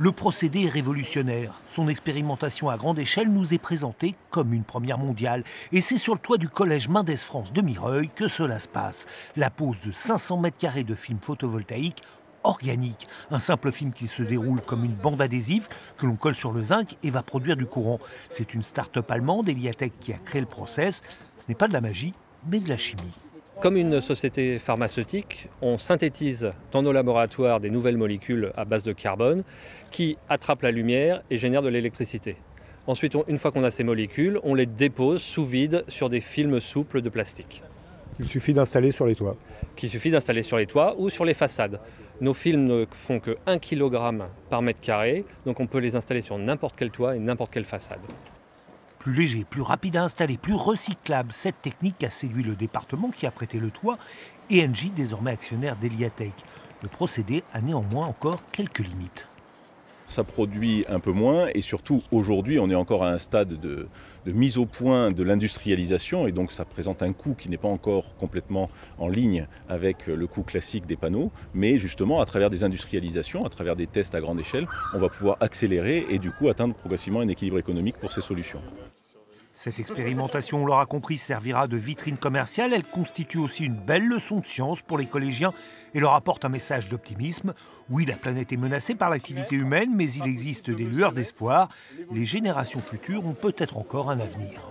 Le procédé est révolutionnaire. Son expérimentation à grande échelle nous est présentée comme une première mondiale. Et c'est sur le toit du collège Mendès France de Mireuil que cela se passe. La pose de 500 mètres carrés de film photovoltaïque organique. Un simple film qui se déroule comme une bande adhésive que l'on colle sur le zinc et va produire du courant. C'est une start-up allemande, Eliatech, qui a créé le process. Ce n'est pas de la magie, mais de la chimie. Comme une société pharmaceutique, on synthétise dans nos laboratoires des nouvelles molécules à base de carbone qui attrapent la lumière et génèrent de l'électricité. Ensuite, une fois qu'on a ces molécules, on les dépose sous vide sur des films souples de plastique. Il suffit d'installer sur les toits. Qu'il suffit d'installer sur les toits ou sur les façades. Nos films ne font que 1 kg par mètre carré, donc on peut les installer sur n'importe quel toit et n'importe quelle façade. Plus léger, plus rapide à installer, plus recyclable, cette technique a séduit le département qui a prêté le toit et Engie, désormais actionnaire d'Eliatech. Le procédé a néanmoins encore quelques limites. Ça produit un peu moins et surtout aujourd'hui on est encore à un stade de mise au point de l'industrialisation et donc ça présente un coût qui n'est pas encore complètement en ligne avec le coût classique des panneaux, mais justement à travers des industrialisations, à travers des tests à grande échelle, on va pouvoir accélérer et du coup atteindre progressivement un équilibre économique pour ces solutions. Cette expérimentation, on l'aura compris, servira de vitrine commerciale. Elle constitue aussi une belle leçon de science pour les collégiens et leur apporte un message d'optimisme. Oui, la planète est menacée par l'activité humaine, mais il existe des lueurs d'espoir. Les générations futures ont peut-être encore un avenir.